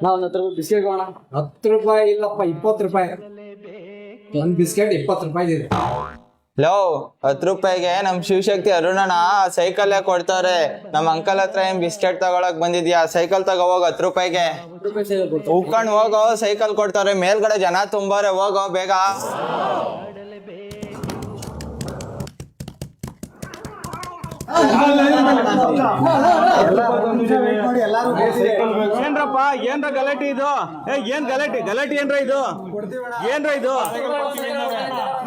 ನಾವು 10 ರೂಪಾಯಿ ಬಿಸ್ಕೆಟ್ ಹೋಗೋಣ. 10 ರೂಪಾಯಿ ಇಲ್ಲಪ್ಪ, 20 ರೂಪಾಯಿ. ಒಂದು ಬಿಸ್ಕೆಟ್ 20 ರೂಪಾಯಿ ಇದೆ. ಲೋ 10 ರೂಪಾಯಿಗೆ ನಮ್ ಶಿವಶಕ್ತಿ ಅರುಣಣ್ಣ ಸೈಕಲ್ ಕೊಡ್ತಾರೆ. ನಮ್ ಅಂಕಲ್ ಹತ್ರ ಏನ್ ಬಿಸ್ಕೆಟ್ ತಗೊಳಕ್ ಬಂದಿದ್ಯಾ? ಸೈಕಲ್ ತಗೋ ಹೋಗ್ 10 ರೂಪಾಯಿಗೆ. ಉಕ್ಕೊಂಡ್ ಹೋಗೋ, ಸೈಕಲ್ ಕೊಡ್ತಾರೆ. ಮೇಲ್ಗಡೆ ಜನ ತುಂಬಾರೆ, ಹೋಗೋ ಬೇಗ. ಏನ್ರಪ್ಪ ಏನ್ರ ಗಲಾಟೆ ಇದು? ಏನ್ ಗಲಾಟೆ ಏನ್ರ ಇದು?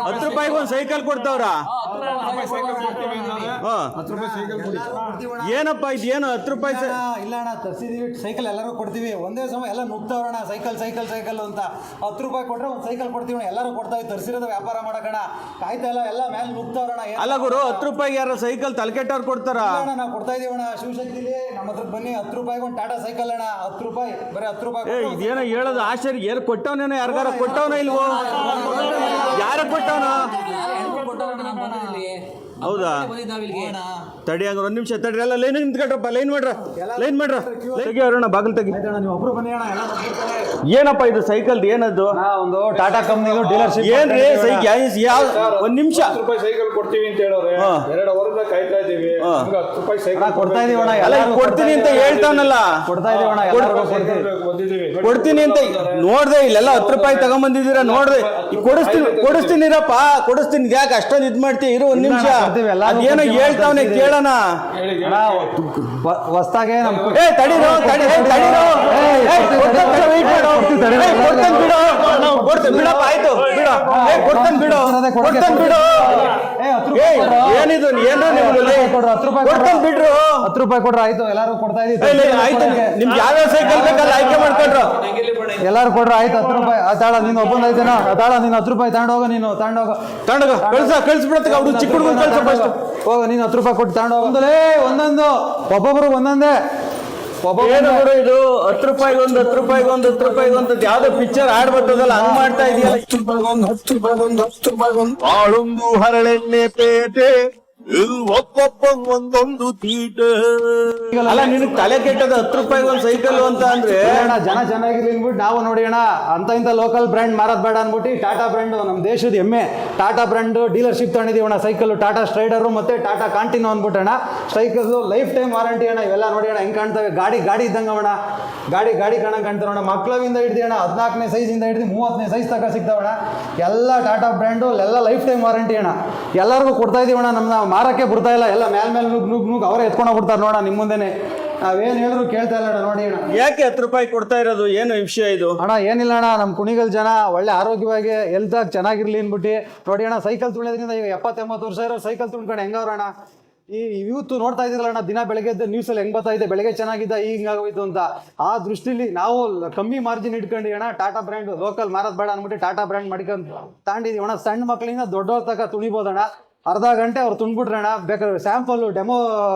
10 ರೂಪಾಯಿಗೆ ಒಂದ್ ಸೈಕಲ್ ಕೊಡ್ತಾವ್ರ? ಏನಪ್ಪ ಇದು? ಏನು 10 ರೂಪಾಯಿ ಇಲ್ಲ ಅಣ್ಣ, ತರ್ಸಿದೀವಿ ಸೈಕಲ್ ಎಲ್ಲರೂ ಕೊಡ್ತೀವಿ. ಒಂದೇ ಸಮಯ ಎಲ್ಲ ನುಗ್ತಾವ್ರಣ ಸೈಕಲ್ ಅಂತ. 10 ರೂಪಾಯಿ ಕೊಟ್ರೆ ಒಂದ್ ಸೈಕಲ್ ಕೊಡ್ತೀವಿ. ಎಲ್ಲರೂ ಕೊಡ್ತಾವಿ. ತರ್ಸಿರೋದು ವ್ಯಾಪಾರ ಮಾಡಕಣ ಕಾಯ್ತಾ ಇಲ್ಲ, ಎಲ್ಲ ಮೇಲೆ ನುಗ್ತಾವ್ರಣ. ಅಲ್ಲ ಗುರು, 10 ರೂಪಾಯಿಗೆ ಯಾರ ಸೈಕಲ್ ತಲೆಕೆಟ್ಟವ್ರು ಕೊಡ್ತಾರ? ನಾವು ಕೊಡ್ತಾ ಇದೀವಿ ಅಣ್ಣ. ಶಿವಶಕ್ತಿಲಿ ನಮ್ಮ ಹತ್ರ ಬನ್ನಿ. 10 ರೂಪಾಯಿಗೆ ಒಂದು ಟಾಟಾ ಸೈಕಲ್ ಅಣ್ಣ. 10 ರೂಪಾಯಿ, ಬರೀ 10 ರೂಪಾಯಿ. ಇದೇನೋ ಹೇಳೋದು ಆಶ್ಚರ್ಯ. ಏನು ಕೊಟ್ಟವನೇನೋ? ಯಾರಿಗಾರ ಕೊಟ್ಟವನ ಇಲ್ವೋ? ಯಾರ ಕೊಟ್ಟವನ? ಹೌದಾ? ತಡಿ, ಹಂಗ 1 ನಿಮಿಷ ತಡ್ರಿ. ಎಲ್ಲ ಲೈನ್ ನಿಂತ್ಕೊಟ್ರಪ್ಪ. ಲೈನ್ ಮಾಡ್ರ ತೆಗಿ ಅರುಣ, ಬಾಗಿಲು ತೆಗಿ. ಏನಪ್ಪ ಇದು ಸೈಕಲ್? ಏನದು? ಒಂದು ಟಾಟಾ ಕಂಪ್ನಿ ಡೀಲರ್ಶಿಪ್. ಏನ್ರಿ ಯಾವ? 1 ನಿಮಿಷ. ಸೈಕಲ್ ಕೊಡ್ತೀವಿ ಅಂತ ಹೇಳೋರೆ. 2 ಅವರಿಂದ ಕಾಯ್ತಾ ಇದೀವಿ. 10 ರೂಪಾಯಿ ಸೈಕಲ್ ಕೊಡ್ತಾ ಇದೀವಣ್ಣ. ಅಲ್ಲ, ಕೊಡ್ತೀನಿ ಅಂತ ಹೇಳ್ತಾನಲ್ಲ. ಕೊಡ್ತಾ ಇದೀವಣ್ಣ. ಕೊಡ್ತೀನಿ ಅಂತ ನೋಡ್ದೆ. ಇಲ್ಲೆಲ್ಲ 10 ರೂಪಾಯಿ ತಗೊಂಡ್ಬಂದಿದ್ದೀರಾ ನೋಡ್ದೆ. ಕೊಡಿಸ್ತೀನಿರಪ್ಪ, ಕೊಡಿಸ್ತೀನಿ. ಯಾಕೆ ಅಷ್ಟೊಂದು ಇದ್ ಮಾಡ್ತೀಯ? ಇರು 1 ನಿಮಿಷ. ಅದೇನೋ ಹೇಳ್ತಾವನೆ, ಕೇಳೋಣ. ಹೊಸ್ತಾಗೆ ತಡಿರೋ. ಬಿಡಪ್ಪ, ಆಯ್ತು ಬಿಡು. ಕೊಡ್ತಾನೆ ಬಿಡು. ಏನಿದು? ಏನ್ರ ಕೊಡ್ತಾನೆ ಬಿಡ್ರು. 10 ರೂಪಾಯಿ ಕೊಡ್ರ ಆಯ್ತು. ಎಲ್ಲಾರು ಕೊಡ್ತಾ ಇದೀವಿ. ಆಯ್ತು, ನಿಮ್ಗೆ ಯಾವ್ಯಾವ ಸೈಕಲ್ ಬೇಕಲ್ಲ ಆಯ್ಕೆ ಮಾಡ್ಕೊಂಡ್ರು. ಎಲ್ಲಾರು ಕೊಡ್ರ ಆಯ್ತು. 10 ರೂಪಾಯಿ. ತಾಳ ನೀನು ಒಬ್ಬಂದ ಐತೆನಾ? ತಾಳ ನೀನು 10 ರೂಪಾಯಿ ತಗೊಂಡೋಗ. ನೀನು ತಗೊಂಡೋಗ ಕಳ್ಸ್ಬಿಡತ್ತ. ಅವ್ರು ಚಿಕ್ಕ ಹುಡುಗನ್ ಕಳ್ಸ ಫಸ್ಟ್. ಹೋಗ, ನೀನು 10 ರೂಪಾಯಿ ಕೊಟ್ಟು ತಗೊಂಡೋಗ. ಒಂದೊಂದು ಒಬ್ಬೊಬ್ರು ಒಂದೊಂದೇ. ಏನು ಗುರು ಇದು? 10 ರೂಪಾಯಿಗೊಂದು 10 ರೂಪಾಯಿಗೊಂದು ಯಾವ್ದೋ ಪಿಕ್ಚರ್ ಆಡ್ ಬರ್ತದಲ್ಲ, ಹಂಗ್ ಮಾಡ್ತಾ ಇದೆಯಲ್ಲ. 10 ರೂಪಾಯಿಗೊಂದು ಬಾಳೊಂದು ಹರಳೆಣ್ಣೆ ಪೇಟೆ, ಒಂದೊಂದು ತೀಟೆ. ಅಲ್ಲ, ನಿನಗ್ ತಲೆ ಕೆಟ್ಟದ 10 ರೂಪಾಯಿಗೊಂದು ಸೈಕಲ್ ಅಂತ ಅಂದ್ರೆ? ಜನ ಚೆನ್ನಾಗಿರ್ಲಿ ಅನ್ಬಿಟ್ಟು ನಾವು ನೋಡಿ ಅಣ್ಣ, ಇಂಥ ಲೋಕಲ್ ಬ್ರ್ಯಾಂಡ್ ಮಾರೋದ್ ಬೇಡ ಅನ್ಬಿಟ್ಟು ಟಾಟಾ ಬ್ರ್ಯಾಂಡ್ ನಮ್ಮ ದೇಶದ ಹೆಮ್ಮೆ ಟಾಟಾ ಬ್ರ್ಯಾಂಡ್ ಡೀಲರ್ಶಿಪ್ ತಗೊಂಡಿದೀವಿ ಅಣ್ಣ. ಸೈಕಲ್ ಟಾಟಾ ಸ್ಟ್ರೈಡರು ಮತ್ತೆ ಟಾಟಾ ಕಾಂಟಿನೋ ಅಂದ್ಬಿಟ್ಟು ಅಣ್ಣ. ಸೈಕಲ್ ಲೈಫ್ ಟೈಮ್ ವಾರಂಟಿ ಅಣ್ಣ. ಇವೆಲ್ಲ ನೋಡಿ ಅಣ್ಣ ಹೆಂಗ್ ಕಾಣ್ತವೆ. ಗಾಡಿ ಇದ್ದಂಗ ಅಣ್ಣ. ಗಾಡಿ ಕಾಣಂಗ್ ಕಾಣ್ತಾವ ಅಣ್ಣ. ಮಕ್ಕಳಿಂದ ಹಿಡ್ದು ಅಣ್ಣ 14ನೇ ಸೈಜಿಂದ ಹಿಡಿದು 30ನೇ ಸೈಜ್ ತನಕ ಸಿಗ್ತಾವಣ್ಣ. ಎಲ್ಲ ಟಾಟಾ ಬ್ರ್ಯಾಂಡು, ಎಲ್ಲ ಲೈಫ್ ಟೈಮ್ ವಾರಂಟಿ ಅಣ್ಣ. ಎಲ್ಲರಿಗೂ ಕೊಡ್ತಾ ಇದೀವಿ ಅಣ್ಣ. ನಮ್ಮ ಮಾರಕ್ಕೆ ಬಿಡ್ತಾ ಇಲ್ಲ. ಎಲ್ಲ ಮೇಲೆ ನುಗ್ ಅವರೇ ಎತ್ಕೊಂಡೋಗ್ಬಿಡ್ತಾರೆ ನೋಡ ನಿಮ್ಮ ಮುಂದೆನೆ. ನಾವೇನು ಹೇಳಿದ್ರು ಕೇಳ್ತಾ ಇಲ್ಲ ನೋಡಿ ಅಣ್ಣ. ಯಾಕೆ 10 ರೂಪಾಯಿ ಕೊಡ್ತಾ ಇರೋದು? ಏನು ವಿಷಯ ಇದು? ಅಣ್ಣ ಏನಿಲ್ಲ ಅಣ್ಣ, ನಮ್ಮ ಕುಣಿಗಲ್ ಜನ ಒಳ್ಳೆ ಆರೋಗ್ಯವಾಗಿ ಹೆಲ್ತಾಗಿ ಚೆನ್ನಾಗಿರ್ಲಿ ಅಂದ್ಬಿಟ್ಟು ನೋಡಿ ಅಣ್ಣ. ಸೈಕಲ್ ತುಳಿಯೋದ್ರಿಂದ ಈಗ 70-80 ವರ್ಷ ಇರೋ ಸೈಕಲ್ ತುಳ್ಕೊಂಡು ಹೆಂಗವ್ರಣ್ಣ. ಈ ಯೂತ್ ನೋಡ್ತಾ ಇದ್ರಲ್ಲ ಅಣ್ಣ, ದಿನ ಬೆಳಗ್ಗೆ ನ್ಯೂಸಲ್ಲಿ ಹೆಂಗ್ ಬರ್ತಾ ಇದೆ, ಬೆಳಗ್ಗೆ ಚೆನ್ನಾಗಿದ್ದ ಈಗ ಹಿಂಗಾಗೋಯ್ತು ಅಂತ. ಆ ದೃಷ್ಟಿಲಿ ನಾವು ಕಮ್ಮಿ ಮಾರ್ಜಿನ್ ಇಟ್ಕೊಂಡು ಅಣ್ಣ ಟಾಟಾ ಬ್ರ್ಯಾಂಡ್ ಲೋಕಲ್ ಮಾರೋದು ಬೇಡ ಅಂದ್ಬಿಟ್ಟು ಟಾಟಾ ಬ್ರ್ಯಾಂಡ್ ಮಾಡ್ಕೊಂಡು ತಾಂಡಿದೀವಿ ಅಣ್ಣ. ಸಣ್ಣ ಮಕ್ಕಳಿಂದ ದೊಡ್ಡವ್ರ ತನಕ ತುಳಿಬೋದಣ್ಣ. ಅರ್ಧ ಗಂಟೆ ಅವ್ರು ತುಂಬಿಟ್ರಣ್ಣ. ಬೇಕಾದ್ರೆ ಸ್ಯಾಂಪಲ್ ಡೆಮೋ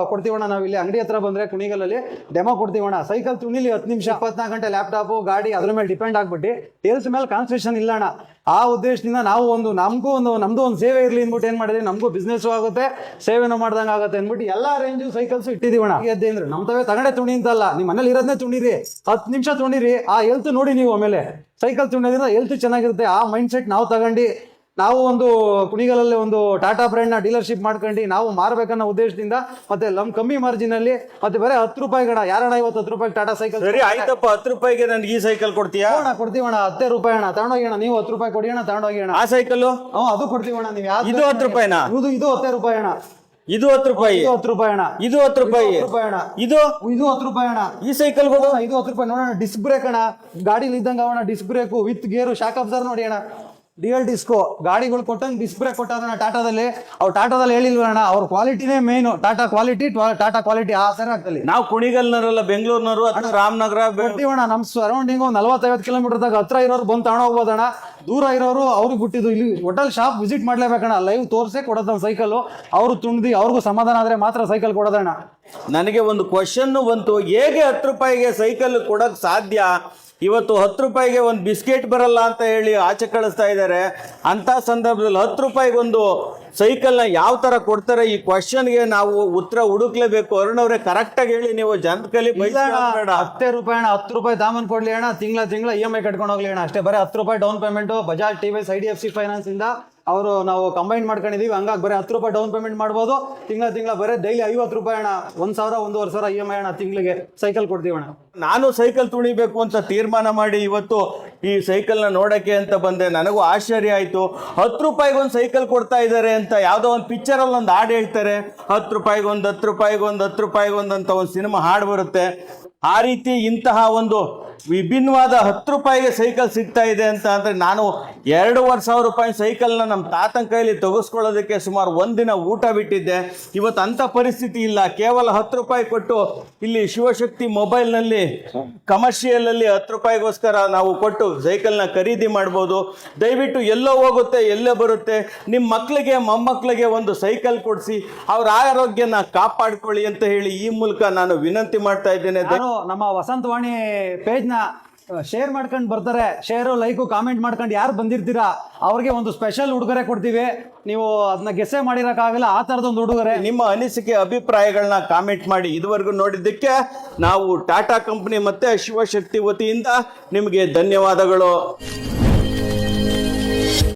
ಕೊಡ್ತೀವಣ್ಣ. ನಾವು ಇಲ್ಲಿ ಅಂಗಡಿ ಹತ್ರ ಬಂದರೆ ಕುಣಿಗಲಲ್ಲಿ ಡೆಮೋ ಕೊಡ್ತೀವಣ್ಣ. ಸೈಕಲ್ ತುಣಿಲಿ 10 ನಿಮಿಷ 24 ಗಂಟೆ ಲ್ಯಾಪ್ಟಾಪು ಗಾಡಿ ಅದ್ರ ಮೇಲೆ ಡಿಪೆಂಡ್ ಆಗ್ಬಿಟ್ಟು ಟೇಲ್ಸ್ ಮೇಲೆ ಕಾನ್ಸಂಟ್ರೇಷನ್ ಇಲ್ಲ ಅಣ್ಣ. ಆ ಉದ್ದೇಶದಿಂದ ನಾವು ನಮಗೂ ಒಂದು ಸೇವೆ ಇರಲಿ ಅಂದ್ಬಿಟ್ಟು ಏನು ಮಾಡಿದ್ವಿ, ನಮಗೂ ಬಿಸ್ನೆಸ್ಸು ಆಗುತ್ತೆ, ಸೇವೆನೂ ಮಾಡ್ದಂಗೆ ಆಗುತ್ತೆ ಅಂದ್ಬಿಟ್ಟು ಎಲ್ಲ ರೇಂಜು ಸೈಕಲ್ಸು ಇಟ್ಟಿದ್ದೀವಣ್ಣ. ಎದ್ದೆ ಅಂದ್ರೆ ನಮ್ಮ ತವೇ ತಗಡೆ ತುಣಿ ಅಂತಲ್ಲ, ನಿಮ್ಮ ಮನೇಲಿ ಇರೋದನ್ನೇ ತುಣಿರಿ. 10 ನಿಮಿಷ ತುಣಿರಿ. ಆ ಹೆಲ್ತ್ ನೋಡಿ ನೀವು. ಆಮೇಲೆ ಸೈಕಲ್ ತುಣಿಯೋದ್ರಿಂದ ಹೆಲ್ತ್ ಚೆನ್ನಾಗಿರುತ್ತೆ. ಆ ಮೈಂಡ್ ಸೆಟ್ ನಾವು ತಗೊಂಡು ನಾವು ಒಂದು ಕುಣಿಗಲಲ್ಲಿ ಒಂದು ಟಾಟಾ ಬ್ರ್ಯಾಂಡ್ನ ಡೀಲರ್ಶಿಪ್ ಮಾಡ್ಕೊಂಡು ನಾವು ಮಾರಬೇಕನ್ನೋ ಉದ್ದೇಶದಿಂದ ಮತ್ತೆ ನಮ್ಮ ಕಮ್ಮಿ ಮಾರ್ಜಿನಲ್ಲಿ ಮತ್ತೆ ಬರೀ 10 ರೂಪಾಯಿಗಣ. ಯಾರಣ್ಣ ಇವತ್ತು 10 ರೂಪಾಯಿ ಟಾಟಾ ಸೈಕಲ್? ಸರಿ ಆಯ್ತಪ್ಪ, 10 ರೂಪಾಯಿಗೆ ನನಗೆ ಈ ಸೈಕಲ್ ಕೊಡ್ತೀಯಾ? ಕೊಡ್ತೀವಣ್ಣ. 10 ರೂಪಾಯಿ ಅಣ್ಣ. ತಗೊಂಡೋಗಿ ಅಣ್ಣ. ನೀವು 10 ರೂಪಾಯಿ ಕೊಡಿ ಅಣ್ಣ, ತಗೊಂಡೋಗಿ ಅಣ್ಣ. ಆ ಸೈಕಲ್ ಅದು ಕೊಡ್ತೀವಣ್ಣ. ನೀವು ಯಾವ್ದು? ಇದು 10 ರೂಪಾಯಿನಾ? ಇದು 10 ರೂಪಾಯಿ ಅಣ್ಣ. ಇದು 10 ರೂಪಾಯಿ. 10 ರೂಪಾಯಿ ಅಣ್ಣ. ಇದು 10 ರೂಪಾಯಿ ಅಣ್ಣ. ಇದು 10 ರೂಪಾಯಿ ಅಣ್ಣ. ಈ ಸೈಕಲ್ ಇದು 10 ರೂಪಾಯಿ ನೋಡೋಣ. ಡಿಸ್ಕ್ ಬ್ರೇಕ್ ಅಣ್ಣ. ಗಾಡಿಲಿ ಇದ್ದಂಗೆ ಅವಣ್ಣ. ಡಿಸ್ಕ್ ಬ್ರೇಕು ವಿತ್ ಗೇರು, ಶಾಕ್ ಅಬ್ಸರ್ವ್ ನೋಡಿ ಅಣ್ಣ. ಡಿಎಲ್ ಡಿಸ್ಕೋ ಗಾಡಿಗಳು ಕೊಟ್ಟಂಗೆ ಡಿಸ್ಕ್ ಬ್ರೇಕ್ ಕೊಟ್ಟಾರಣ್ಣ ಟಾಟಾದಲ್ಲಿ. ಅವ್ರು ಟಾಟಾದಲ್ಲಿ ಹೇಳಿಲ್ವಣ್ಣ, ಅವ್ರ ಕ್ವಾಲಿಟಿನೇ ಮೇನು. ಟಾಟಾ ಕ್ವಾಲಿಟಿ ಆ ಥರ ಆಗ್ತದೆ. ನಾವು ಕುಣಿಗಲ್ನವರಲ್ಲ, ಬೆಂಗಳೂರಿನವರು ಅಥವಾ ರಾಮನಗರ ಬರ್ತೀವಣ್ಣ. ನಮ್ಮ ಸರೌಂಡಿಂಗ್ 40-50 ಕಿಲೋಮೀಟರ್ದಾಗ ಹತ್ರ ಇರೋರು ಬಂದು ತಗೊಂಡೋಗ್ಬೋದಣ್ಣ. ದೂರ ಇರೋರು ಅವ್ರಿಗೆ ಬಿಟ್ಟಿದ್ದು ಇಲ್ಲಿ ಹೋಟೆಲ್ ಶಾಪ್ ವಿಸಿಟ್ ಮಾಡ್ಲೇಬೇಕಣ್ಣ. ಲೈವ್ ತೋರಿಸೇ ಕೊಡೋದು ನಮ್ಮ ಸೈಕಲ್ಲು. ಅವರು ತುಣಿದು ಅವ್ರಿಗೂ ಸಮಾಧಾನ ಆದರೆ ಮಾತ್ರ ಸೈಕಲ್ ಕೊಡೋದಣ್ಣ. ನನಗೆ ಒಂದು ಕ್ವಶನ್ನು ಬಂತು, ಹೇಗೆ 10 ರೂಪಾಯಿಗೆ ಸೈಕಲ್ ಕೊಡೋಕ್ಕೆ ಸಾಧ್ಯ? ಇವತ್ತು 10 ರೂಪಾಯಿಗೆ ಒಂದು ಬಿಸ್ಕೆಟ್ ಬರಲ್ಲ ಅಂತ ಹೇಳಿ ಆಚೆ ಕಳಿಸ್ತಾ ಇದ್ದಾರೆ. ಅಂಥ ಸಂದರ್ಭದಲ್ಲಿ 10 ರೂಪಾಯಿಗೊಂದು ಸೈಕಲ್ನ ಯಾವ ತರ ಕೊಡ್ತಾರೆ ಈ ಕ್ವಶನ್ಗೆ ನಾವು ಉತ್ತರ ಹುಡುಕ್ಲೇಬೇಕು. ಅರುಣ್ ಅವರೇ ಕರೆಕ್ಟ್ ಆಗಿ ಹೇಳಿ, ನೀವು ಜನ ಕಲಿ ₹10 ಅಣ್ಣ, ₹10 ದಾಮನ್ ಕೊಡ್ಲಿ ಅಣ್ಣ, ತಿಂಗಳ EMI ಕಟ್ಕೊಂಡು ಹೋಗ್ಲಿ ಅಣ್ಣ ಅಷ್ಟೇ. ಬರೀ ₹10 down payment Bajaj TVS IDFC finance ಇಂದ ಅವರು ನಾವು ಕಂಬೈನ್ ಮಾಡ್ಕೊಂಡಿದೀವಿ. ಹಂಗಾಗಿ ಬರೀ ₹10 ಡೌನ್ ಪೇಮೆಂಟ್ ಮಾಡ್ಬೋದು. ತಿಂಗಳ ಬರೀ ಡೈಲಿ ₹50 ಅಣ್ಣ, 1,000 1,500 EMI ಅಣ್ಣ, ತಿಂಗಳಿಗೆ ಸೈಕಲ್ ಕೊಡ್ತೀವಿ ಅಣ್ಣ. ನಾನು ಸೈಕಲ್ ತುಣಿಬೇಕು ಅಂತ ತೀರ್ಮಾನ ಮಾಡಿ ಇವತ್ತು ಈ ಸೈಕಲ್ನ ನೋಡಕ್ಕೆ ಅಂತ ಬಂದೆ. ನನಗೂ ಆಶ್ಚರ್ಯ ಆಯ್ತು. ₹10 ಒಂದು ಸೈಕಲ್ ಕೊಡ್ತಾ ಇದ್ದಾರೆ ಅಂತ ಯಾವುದೋ ಒಂದು ಪಿಕ್ಚರಲ್ಲಿ ಒಂದು ಹಾಡು ಹೇಳ್ತಾರೆ, ₹10 ಒಂದು ₹10 ಅಂತ ಒಂದು ಸಿನಿಮಾ ಹಾಡು ಬರುತ್ತೆ. ಆ ರೀತಿ ಇಂತಹ ಒಂದು ವಿಭಿನ್ನವಾದ ₹10 ಸೈಕಲ್ ಸಿಗ್ತಾ ಇದೆ ಅಂತ ಅಂದರೆ, ನಾನು ₹2,500 ಸೈಕಲ್ನ ನಮ್ಮ ತಾತನ ಕೈಲಿ ತೆಗೆಸ್ಕೊಳ್ಳೋದಕ್ಕೆ ಸುಮಾರು ಒಂದಿನ ಊಟ ಬಿಟ್ಟಿದ್ದೆ. ಇವತ್ತು ಅಂಥ ಪರಿಸ್ಥಿತಿ ಇಲ್ಲ. ಕೇವಲ ₹10 ಕೊಟ್ಟು ಇಲ್ಲಿ ಶಿವಶಕ್ತಿ ಮೊಬೈಲ್ನಲ್ಲಿ ಕಮರ್ಷಿಯಲಲ್ಲಿ ₹10ಗೋಸ್ಕರ ನಾವು ಕೊಟ್ಟು ಸೈಕಲ್ನ ಖರೀದಿ ಮಾಡ್ಬೋದು. ದಯವಿಟ್ಟು ಎಲ್ಲೋ ಹೋಗುತ್ತೆ ಎಲ್ಲೋ ಬರುತ್ತೆ, ನಿಮ್ಮ ಮಕ್ಕಳಿಗೆ ಮೊಮ್ಮಕ್ಕಳಿಗೆ ಒಂದು ಸೈಕಲ್ ಕೊಡಿಸಿ ಅವ್ರ ಆರೋಗ್ಯನ ಕಾಪಾಡ್ಕೊಳ್ಳಿ ಅಂತ ಹೇಳಿ ಈ ಮೂಲಕ ನಾನು ವಿನಂತಿ ಮಾಡ್ತಾ ಇದ್ದೇನೆ. ನಮ್ಮ ವಸಂತವಾಣಿ ಪೇಜ್ನ ಶೇರ್ ಮಾಡ್ಕೊಂಡು ಬರ್ತಾರೆ, ಶೇರು ಲೈಕು ಕಾಮೆಂಟ್ ಮಾಡ್ಕೊಂಡು ಯಾರು ಬಂದಿರ್ತೀರಾ ಅವ್ರಿಗೆ ಒಂದು ಸ್ಪೆಷಲ್ ಉಡುಗೊರೆ ಕೊಡ್ತೀವಿ. ನೀವು ಅದನ್ನ ಗೆಸ್ಸೆ ಮಾಡಿರೋಕ್ಕಾಗಲ್ಲ, ಆ ಥರದೊಂದು ಉಡುಗೊರೆ. ನಿಮ್ಮ ಅನಿಸಿಕೆ ಅಭಿಪ್ರಾಯಗಳನ್ನ ಕಾಮೆಂಟ್ ಮಾಡಿ. ಇದುವರೆಗೂ ನೋಡಿದ್ದಕ್ಕೆ ನಾವು ಟಾಟಾ ಕಂಪನಿ ಮತ್ತೆ ಶಿವಶಕ್ತಿ ವತಿಯಿಂದ ನಿಮಗೆ ಧನ್ಯವಾದಗಳು.